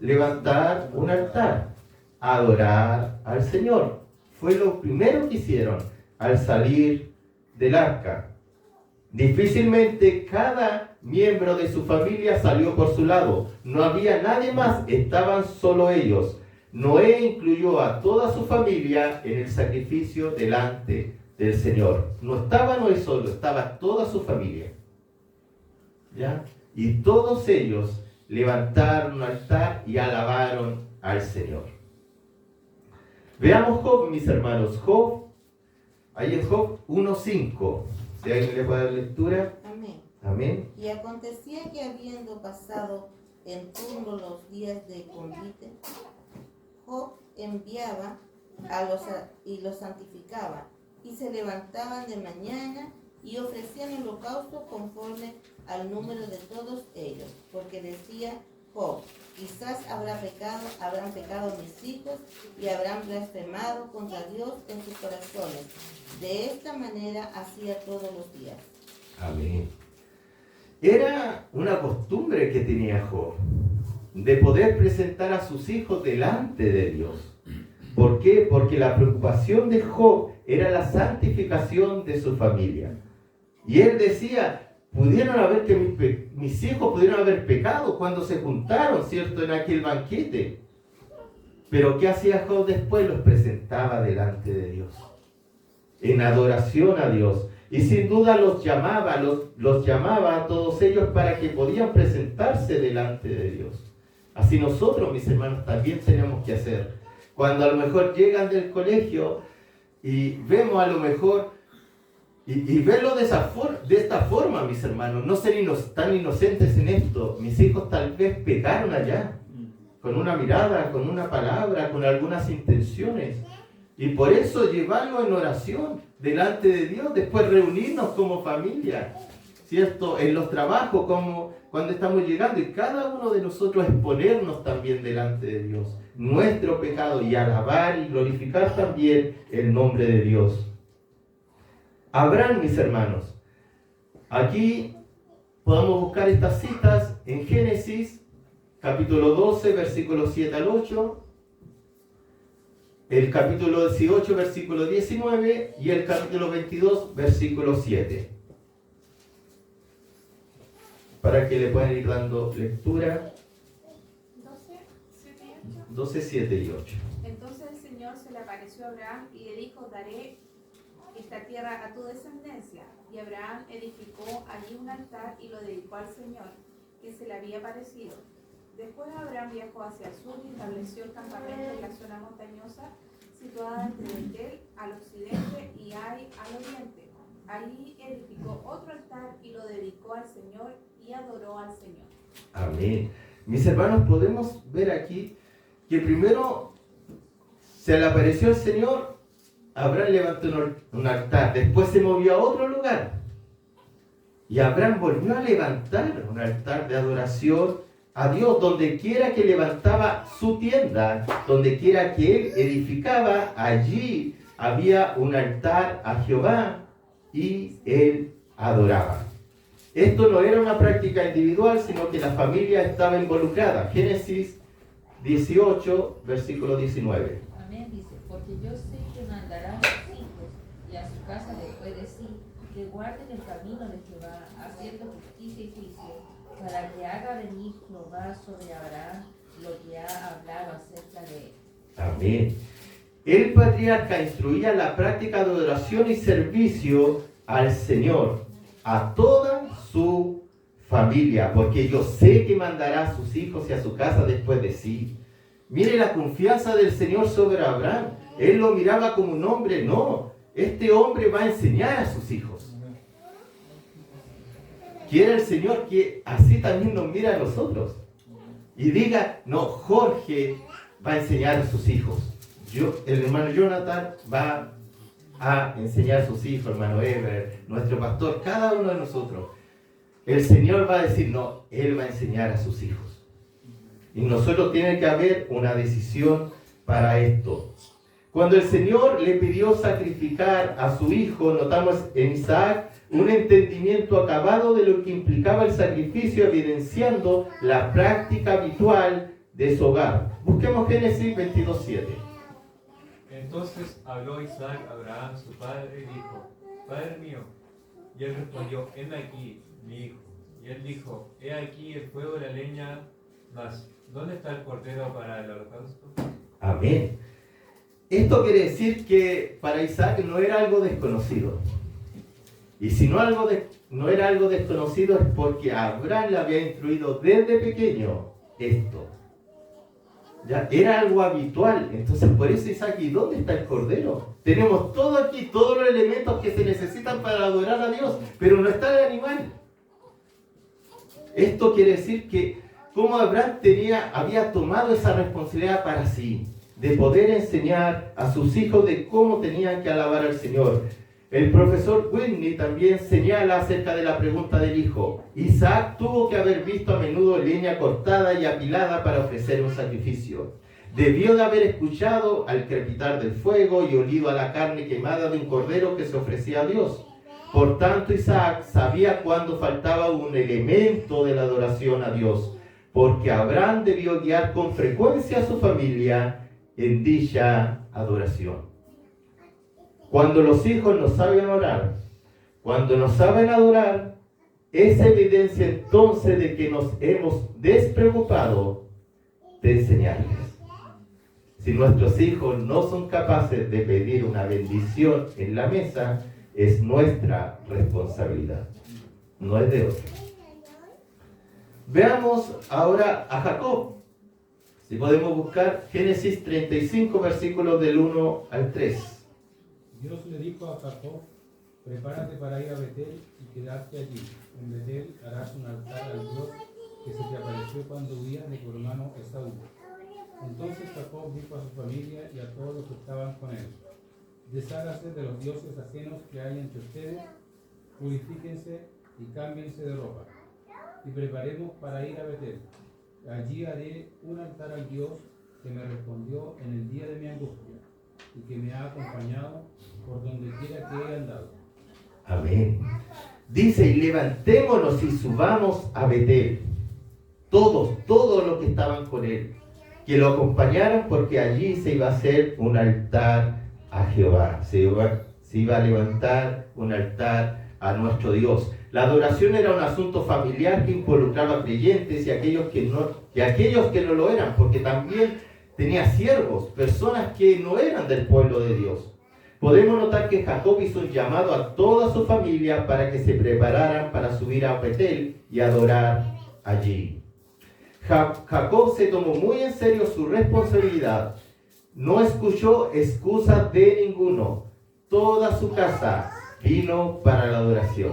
Levantar un altar, adorar al Señor. Fue lo primero que hicieron al salir del arca. Difícilmente cada miembro de su familia salió por su lado. No había nadie más, estaban solo ellos. Noé incluyó a toda su familia en el sacrificio delante del Señor. No estaba Noé solo, estaba toda su familia. ¿Ya? Y todos ellos levantaron un altar y alabaron al Señor. Veamos Job, mis hermanos. Job, ahí en Job 1:5. Si alguien le puede dar lectura. Amén. Amén. Y acontecía que habiendo pasado en turno los días de convite, Job enviaba y los santificaba, y se levantaban de mañana y ofrecían holocausto conforme al número de todos ellos, porque decía Job, quizás habrán pecado mis hijos y habrán blasfemado contra Dios en sus corazones. De esta manera hacía todos los días. Amén. Era una costumbre que tenía Job, de poder presentar a sus hijos delante de Dios. ¿Por qué? Porque la preocupación de Job era la santificación de su familia. Y él decía, mis hijos pudieron haber pecado cuando se juntaron, ¿cierto?, en aquel banquete. Pero ¿qué hacía Job después? Los presentaba delante de Dios, en adoración a Dios. Y sin duda los llamaba a todos ellos para que podían presentarse delante de Dios. Así nosotros, mis hermanos, también tenemos que hacer. Cuando a lo mejor llegan del colegio y vemos a lo mejor, y verlo de esta forma, mis hermanos, no ser tan inocentes en esto. Mis hijos tal vez pecaron allá, con una mirada, con una palabra, con algunas intenciones. Y por eso llevarlo en oración delante de Dios, después reunirnos como familia, ¿cierto? En los trabajos, como cuando estamos llegando, y cada uno de nosotros exponernos también delante de Dios, nuestro pecado, y alabar y glorificar también el nombre de Dios. Abraham, mis hermanos, aquí podemos buscar estas citas en Génesis, capítulo 12, versículos 7 al 8, el capítulo 18, versículo 19, y el capítulo 22, versículo 7. Para que le puedan ir dando lectura. 12, 7 y 8. Entonces el Señor se le apareció a Abraham y le dijo: daré esta tierra a tu descendencia. Y Abraham edificó allí un altar y lo dedicó al Señor, que se le había aparecido. Después Abraham viajó hacia el sur y estableció el campamento en la zona montañosa situada entre Betel al occidente y Ai al oriente. Allí edificó otro altar y lo dedicó al Señor y adoró al Señor. Amén. Mis hermanos, podemos ver aquí que primero se le apareció el Señor, Abraham levantó un altar, después se movió a otro lugar y Abraham volvió a levantar un altar de adoración a Dios. Donde quiera que levantaba su tienda, donde quiera que él edificaba, allí había un altar a Jehová y él adoraba. Esto no era una práctica individual, sino que la familia estaba involucrada. Génesis 18, versículo 19. Amén, dice, porque yo sé que mandará a sus hijos y a su casa después de sí, que guarden el camino de Jehová, haciendo justicia y juicio, para que haga venir Jehová sobre Abraham lo que ha hablado acerca de él. Amén. El patriarca instruía la práctica de adoración y servicio al Señor, a toda su familia, porque yo sé que mandará a sus hijos y a su casa después de sí. Mire la confianza del Señor sobre Abraham. Él lo miraba como un hombre. No, este hombre va a enseñar a sus hijos. Quiere el Señor que así también nos mira a nosotros y diga: no, Jorge va a enseñar a sus hijos, el hermano Jonathan va a enseñar a sus hijos, hermano Ever, nuestro pastor, cada uno de nosotros. El Señor va a decir: no, Él va a enseñar a sus hijos. Y nosotros tiene que haber una decisión para esto. Cuando el Señor le pidió sacrificar a su hijo, notamos en Isaac un entendimiento acabado de lo que implicaba el sacrificio, evidenciando la práctica habitual de su hogar. Busquemos Génesis 22:7. Entonces habló Isaac a Abraham su padre y dijo: Padre mío. Y él respondió: heme aquí, mi hijo. Y él dijo: he aquí el fuego y la leña, mas ¿dónde está el cordero para el holocausto? Amén. Esto quiere decir que para Isaac no era algo desconocido. Y si no era algo desconocido, es porque Abraham le había instruido desde pequeño esto. Ya era algo habitual. Entonces por eso Isaac: ¿y dónde está el cordero? Tenemos todo aquí, todos los elementos que se necesitan para adorar a Dios, pero no está el animal. Esto quiere decir que como Abraham había tomado esa responsabilidad para sí, de poder enseñar a sus hijos de cómo tenían que alabar al Señor. El profesor Whitney también señala acerca de la pregunta del hijo. Isaac tuvo que haber visto a menudo leña cortada y apilada para ofrecer un sacrificio. Debió de haber escuchado al crepitar del fuego y olido a la carne quemada de un cordero que se ofrecía a Dios. Por tanto, Isaac sabía cuándo faltaba un elemento de la adoración a Dios, porque Abraham debió guiar con frecuencia a su familia en dicha adoración. Cuando los hijos no saben orar, cuando no saben adorar, es evidencia entonces de que nos hemos despreocupado de enseñarles. Si nuestros hijos no son capaces de pedir una bendición en la mesa, es nuestra responsabilidad, no es de otros. Veamos ahora a Jacob. Si podemos buscar Génesis 35, versículos del 1 al 3. Dios le dijo a Jacob: prepárate para ir a Betel y quedarte allí. En Betel harás un altar al Dios que se te apareció cuando huías de tu hermano Esaú. Entonces Jacob dijo a su familia y a todos los que estaban con él: deshágase de los dioses ajenos que hay entre ustedes, purifíquense y cámbiense de ropa, y preparemos para ir a Betel. Allí haré un altar al Dios que me respondió en el día de mi angustia y que me ha acompañado por donde quiera que he andado. Amén. Dice, y levantémonos y subamos a Betel. Todos los que estaban con él, que lo acompañaran, porque allí se iba a hacer un altar a Jehová. Se iba a levantar un altar a nuestro Dios. La adoración era un asunto familiar que involucraba a creyentes y aquellos que no lo eran, porque también tenía siervos, personas que no eran del pueblo de Dios. Podemos notar que Jacob hizo un llamado a toda su familia para que se prepararan para subir a Betel y adorar allí. Jacob se tomó muy en serio su responsabilidad. No escuchó excusas de ninguno. Toda su casa vino para la adoración.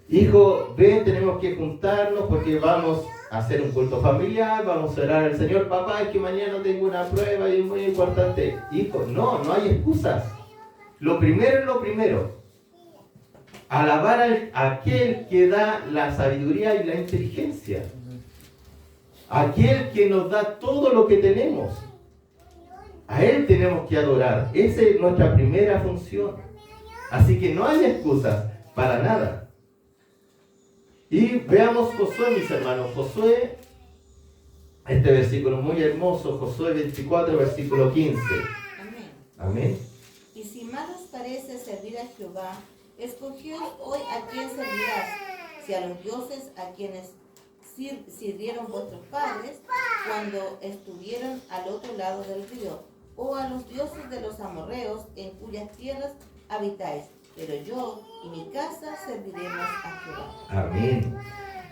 Hijo, ven, tenemos que juntarnos porque vamos a hacer un culto familiar, vamos a orar al Señor. Papá, es que mañana tengo una prueba y es muy importante. Hijo, no hay excusas. Lo primero es lo primero. Alabar a aquel que da la sabiduría y la inteligencia. Aquel que nos da todo lo que tenemos. A Él tenemos que adorar. Esa es nuestra primera función. Así que no hay excusas para nada. Y veamos Josué, mis hermanos. Josué, este versículo muy hermoso, Josué 24, versículo 15. Amén. Amén. Y si más os parece servir a Jehová, escogió hoy a quién servirás, si a los dioses a quienes sirvieron vuestros padres cuando estuvieron al otro lado del río, o a los dioses de los amorreos en cuyas tierras habitáis. Pero yo y mi casa serviremos a Jehová. Amén.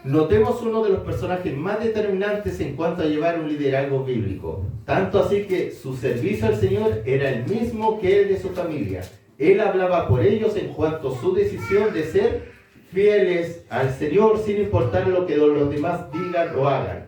Notemos uno de los personajes más determinantes en cuanto a llevar un liderazgo bíblico. Tanto así que su servicio al Señor era el mismo que el de su familia. Él hablaba por ellos en cuanto a su decisión de ser fieles al Señor sin importar lo que los demás digan o hagan.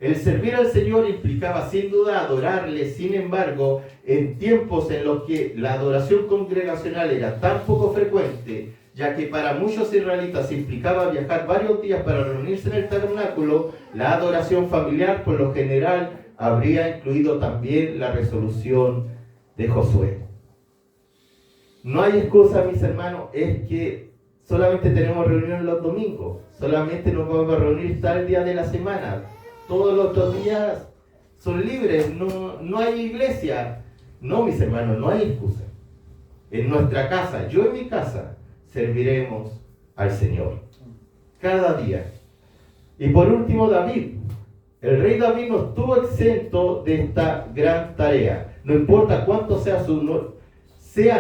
El servir al Señor implicaba sin duda adorarle. Sin embargo, en tiempos en los que la adoración congregacional era tan poco frecuente, ya que para muchos israelitas implicaba viajar varios días para reunirse en el tabernáculo, la adoración familiar por lo general habría incluido también la resolución de Josué. No hay excusa, mis hermanos, es que solamente tenemos reunión los domingos, solamente nos vamos a reunir tal día de la semana. Todos los otros días son libres, no hay iglesia. No, mis hermanos, no hay excusa. En nuestra casa, yo en mi casa, serviremos al Señor. Cada día. Y por último, David. El rey David no estuvo exento de esta gran tarea. No importa cuánto sea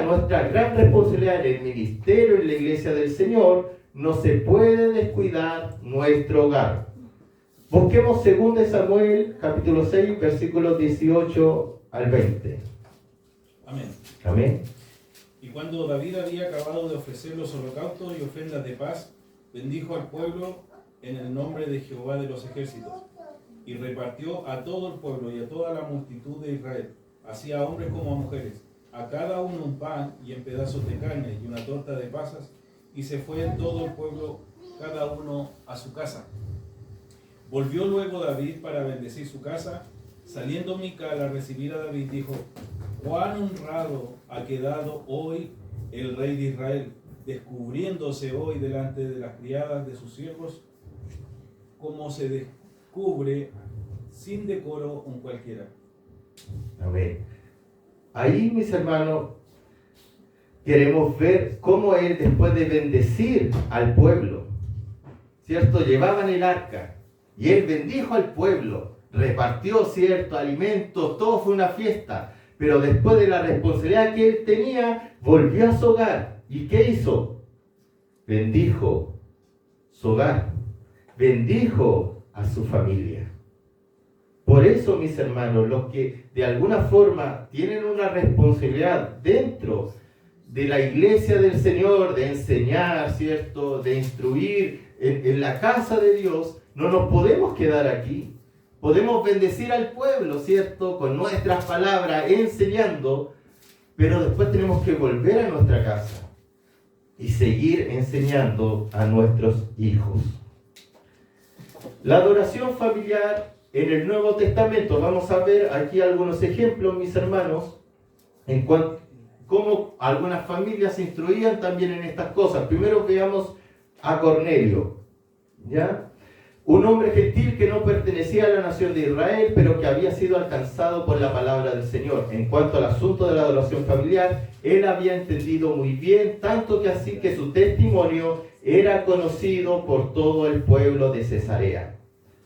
nuestra gran responsabilidad en el ministerio, en la iglesia del Señor, no se puede descuidar nuestro hogar. Busquemos 2 Samuel, capítulo 6, versículos 18 al 20. Amén. Amén. Y cuando David había acabado de ofrecer los holocaustos y ofrendas de paz, bendijo al pueblo en el nombre de Jehová de los ejércitos, y repartió a todo el pueblo y a toda la multitud de Israel, así a hombres como a mujeres, a cada uno un pan y en pedazos de carne y una torta de pasas, y se fue todo el pueblo, cada uno a su casa. Volvió luego David para bendecir su casa. Saliendo Mical a recibir a David, dijo: cuán honrado ha quedado hoy el rey de Israel, descubriéndose hoy delante de las criadas de sus siervos, como se descubre sin decoro un cualquiera. Amén. Ahí, mis hermanos, queremos ver cómo él, después de bendecir al pueblo, ¿cierto? Llevaban el arca y él bendijo al pueblo, repartió, ¿cierto?, alimentos, todo fue una fiesta. Pero después de la responsabilidad que él tenía, volvió a su hogar. ¿Y qué hizo? Bendijo su hogar, bendijo a su familia. Por eso, mis hermanos, los que de alguna forma tienen una responsabilidad dentro de la iglesia del Señor, de enseñar, ¿cierto?, de instruir en la casa de Dios, no nos podemos quedar aquí. Podemos bendecir al pueblo, ¿cierto?, con nuestras palabras, enseñando, pero después tenemos que volver a nuestra casa y seguir enseñando a nuestros hijos. La adoración familiar en el Nuevo Testamento, vamos a ver aquí algunos ejemplos, mis hermanos, en cuanto cómo algunas familias se instruían también en estas cosas. Primero veamos a Cornelio, ¿ya? Un hombre gentil que no pertenecía a la nación de Israel, pero que había sido alcanzado por la palabra del Señor. En cuanto al asunto de la adoración familiar, él había entendido muy bien, tanto que así que su testimonio era conocido por todo el pueblo de Cesarea.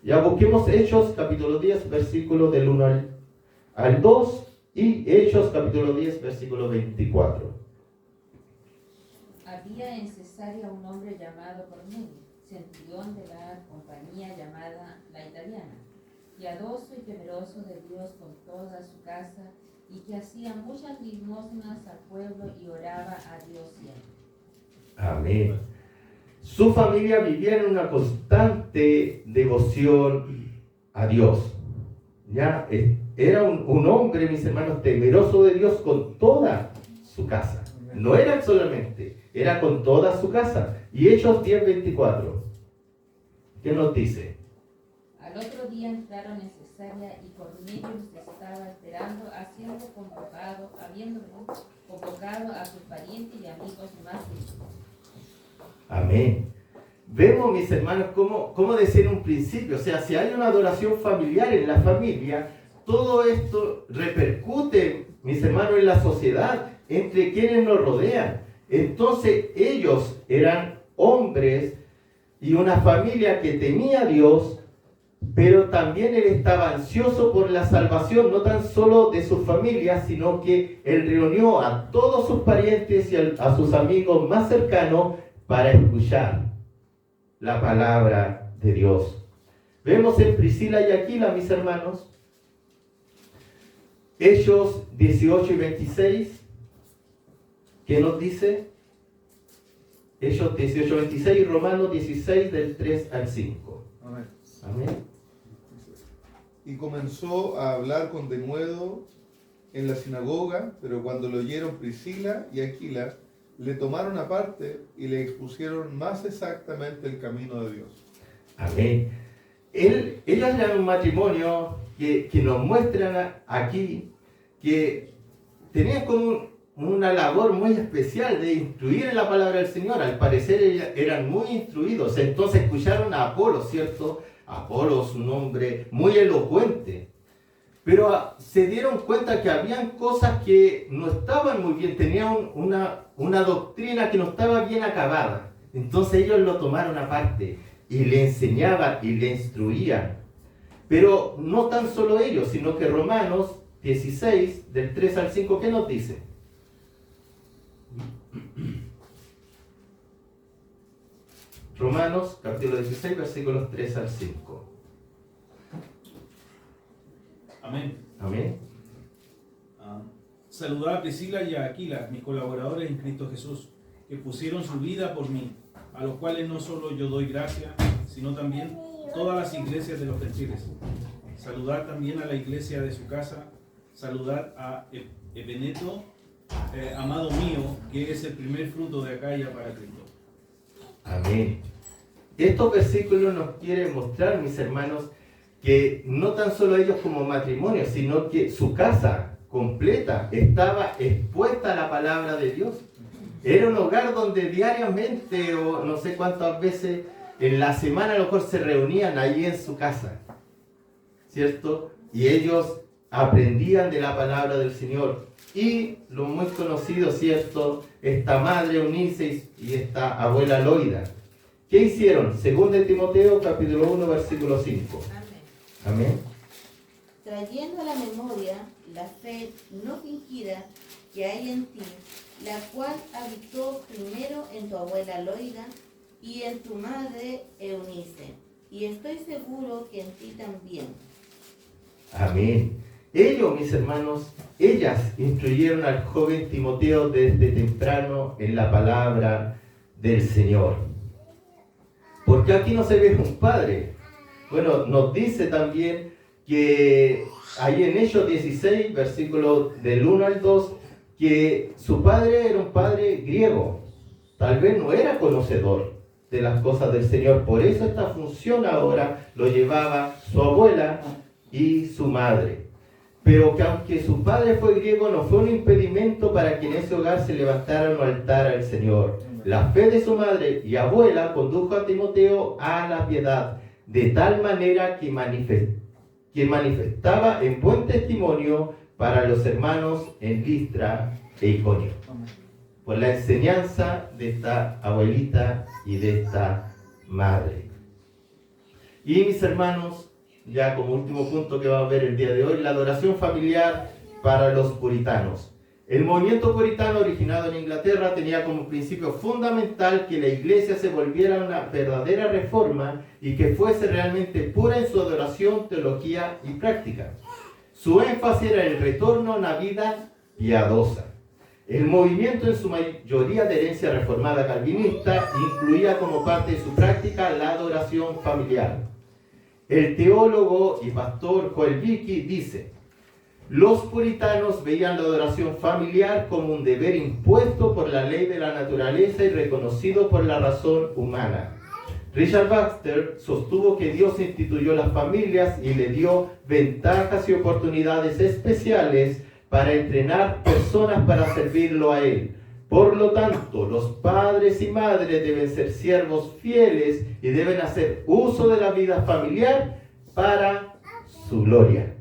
Ya busquemos Hechos capítulo 10, versículo del 1 al 2, y Hechos capítulo 10, versículo 24. Había en Cesarea un hombre llamado Cornelio, centurión de la compañía llamada La Italiana, piadoso y temeroso de Dios con toda su casa, y que hacía muchas limosnas al pueblo y oraba a Dios siempre. Amén. Su familia vivía en una constante devoción a Dios. Ya era un hombre, mis hermanos, temeroso de Dios con toda su casa. No era solamente, era con toda su casa. Y Hechos 10:24. ¿Qué nos dice? Al otro día entraron en Cesarea y Cornelio los estaba esperando, habiendo convocado a sus parientes y amigos más íntimos. Amén. Vemos, mis hermanos, cómo decía en un principio, o sea, si hay una adoración familiar en la familia, todo esto repercute, mis hermanos, en la sociedad, entre quienes nos rodean. Entonces ellos eran hombres y una familia que temía a Dios, pero también él estaba ansioso por la salvación, no tan solo de su familia, sino que él reunió a todos sus parientes y a sus amigos más cercanos para escuchar la palabra de Dios. Vemos en Priscila y Aquila, mis hermanos, Hechos 18 y 26, ¿qué nos dice? Hechos 18, 26 y Romanos 16 del 3 al 5. Amén. Amén. Y comenzó a hablar con denuedo en la sinagoga, pero cuando lo oyeron Priscila y Aquila, le tomaron aparte y le expusieron más exactamente el camino de Dios. Amén. Ellos eran un matrimonio que nos muestran aquí que tenían como una labor muy especial de instruir en la palabra del Señor. Al parecer eran muy instruidos. Entonces escucharon a Apolos, ¿cierto? Apolos, un hombre muy elocuente. Pero se dieron cuenta que habían cosas que no estaban muy bien. Tenían una doctrina que no estaba bien acabada. Entonces ellos lo tomaron aparte y le enseñaban y le instruían. Pero no tan solo ellos, sino que Romanos 16, del 3 al 5, ¿qué nos dice? Romanos, capítulo 16, versículos 3 al 5. Amén. Amén. Saludad a Priscila y a Aquila, mis colaboradores en Cristo Jesús, que pusieron su vida por mí, a los cuales no solo yo doy gracia, sino también todas las iglesias de los gentiles. Saludad también a la iglesia de su casa. Saludad a Epeneto, amado mío, que es el primer fruto de Acaya para Cristo. Amén. Estos versículos nos quieren mostrar, mis hermanos, que no tan solo ellos como matrimonio, sino que su casa completa estaba expuesta a la palabra de Dios. Era un hogar donde diariamente, o no sé cuántas veces en la semana a lo mejor se reunían allí en su casa, ¿cierto? Y ellos aprendían de la palabra del Señor. Y lo muy conocido, ¿cierto? Esta madre Eunice y esta abuela Loida. ¿Qué hicieron? Según de Timoteo, capítulo 1, versículo 5. Amén. Amén. Trayendo a la memoria la fe no fingida que hay en ti, la cual habitó primero en tu abuela Loida y en tu madre Eunice, y estoy seguro que en ti también. Amén. Ellos, mis hermanos, ellas instruyeron al joven Timoteo desde temprano en la palabra del Señor. Porque aquí no se ve un padre. Bueno, nos dice también que ahí en Hechos 16, versículos del 1 al 2, que su padre era un padre griego. Tal vez no era conocedor de las cosas del Señor. Por eso esta función ahora lo llevaba su abuela y su madre. Pero que aunque su padre fue griego, no fue un impedimento para que en ese hogar se levantara un altar al Señor. La fe de su madre y abuela condujo a Timoteo a la piedad, de tal manera que manifestaba en buen testimonio para los hermanos en Listra e Iconio. Por la enseñanza de esta abuelita y de esta madre. Y mis hermanos, ya como último punto que vamos a ver el día de hoy, la adoración familiar para los puritanos. El movimiento puritano originado en Inglaterra tenía como principio fundamental que la iglesia se volviera una verdadera reforma y que fuese realmente pura en su adoración, teología y práctica. Su énfasis era el retorno a una vida piadosa. El movimiento, en su mayoría de herencia reformada calvinista, incluía como parte de su práctica la adoración familiar. El teólogo y pastor Joel Vicky dice: los puritanos veían la adoración familiar como un deber impuesto por la ley de la naturaleza y reconocido por la razón humana. Richard Baxter sostuvo que Dios instituyó las familias y le dio ventajas y oportunidades especiales para entrenar personas para servirlo a Él. Por lo tanto, los padres y madres deben ser siervos fieles y deben hacer uso de la vida familiar para su gloria,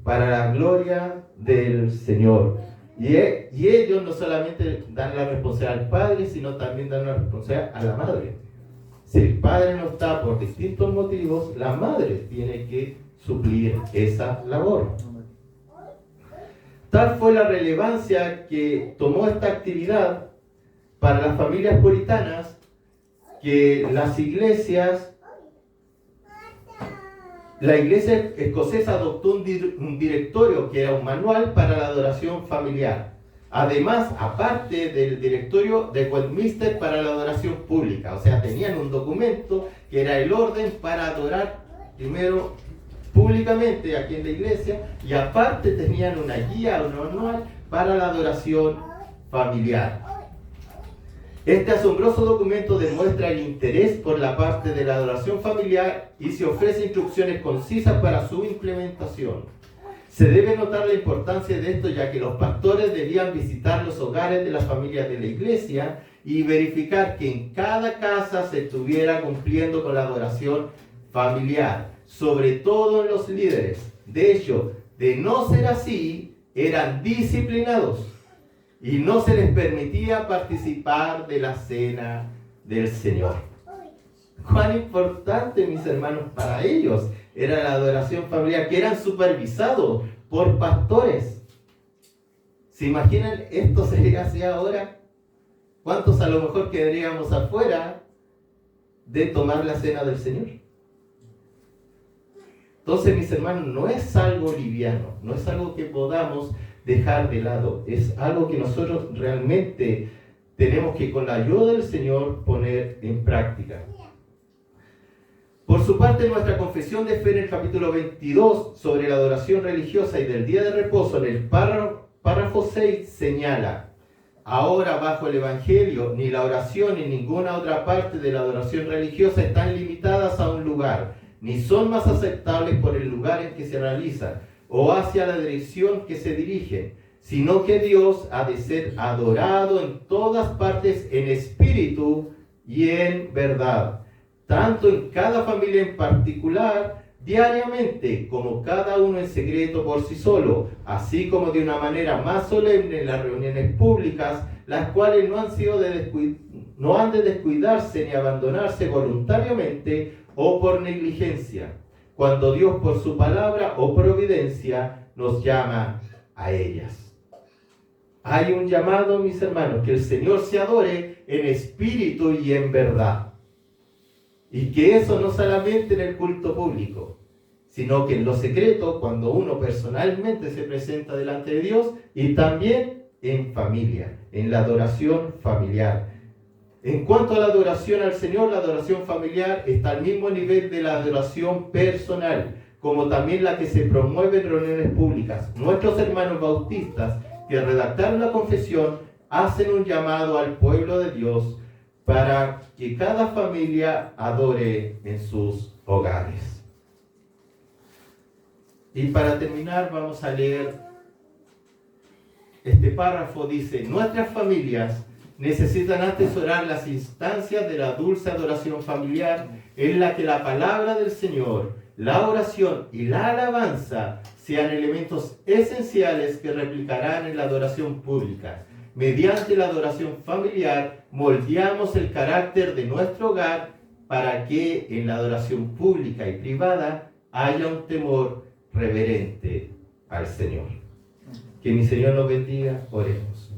para la gloria del Señor. Y ellos no solamente dan la responsabilidad al padre, sino también dan la responsabilidad a la madre. Si el padre no está por distintos motivos, la madre tiene que suplir esa labor. Tal fue la relevancia que tomó esta actividad para las familias puritanas que la iglesia escocesa adoptó un directorio que era un manual para la adoración familiar. Además, aparte del directorio de Westminster para la adoración pública. O sea, tenían un documento que era el orden para adorar primero públicamente aquí en la iglesia, y aparte tenían una guía, un manual para la adoración familiar. Este asombroso documento demuestra el interés por la parte de la adoración familiar y se ofrece instrucciones concisas para su implementación. Se debe notar la importancia de esto, ya que los pastores debían visitar los hogares de las familias de la iglesia y verificar que en cada casa se estuviera cumpliendo con la adoración familiar, sobre todo en los líderes. De hecho, de no ser así, eran disciplinados y no se les permitía participar de la cena del Señor. Cuán importante, mis hermanos, para ellos era la adoración familiar, que eran supervisados por pastores. ¿Se imaginan esto sería así ahora? ¿Cuántos a lo mejor quedaríamos afuera de tomar la cena del Señor? Entonces, mis hermanos, no es algo liviano, no es algo que podamos dejar de lado, es algo que nosotros realmente tenemos que, con la ayuda del Señor, poner en práctica. Por su parte, nuestra confesión de fe en el capítulo 22 sobre la adoración religiosa y del día de reposo, en el párrafo 6, señala: ahora, bajo el Evangelio, ni la oración ni ninguna otra parte de la adoración religiosa están limitadas a un lugar, ni son más aceptables por el lugar en que se realizan o hacia la dirección que se dirigen, sino que Dios ha de ser adorado en todas partes en espíritu y en verdad, tanto en cada familia en particular, diariamente, como cada uno en secreto por sí solo, así como de una manera más solemne en las reuniones públicas, las cuales no han de descuidarse ni abandonarse voluntariamente o por negligencia, cuando Dios por su palabra o providencia nos llama a ellas. Hay un llamado, mis hermanos, que el Señor se adore en espíritu y en verdad. Y que eso no solamente en el culto público, sino que en lo secreto, cuando uno personalmente se presenta delante de Dios, y también en familia, en la adoración familiar. En cuanto a la adoración al Señor, la adoración familiar está al mismo nivel de la adoración personal, como también la que se promueve en reuniones públicas. Nuestros hermanos bautistas que redactaron la confesión hacen un llamado al pueblo de Dios para que cada familia adore en sus hogares. Y para terminar vamos a leer este párrafo. Dice: nuestras familias necesitan atesorar las instancias de la dulce adoración familiar en la que la palabra del Señor, la oración y la alabanza sean elementos esenciales que replicarán en la adoración pública. Mediante la adoración familiar moldeamos el carácter de nuestro hogar para que en la adoración pública y privada haya un temor reverente al Señor. Que mi Señor nos bendiga. Oremos.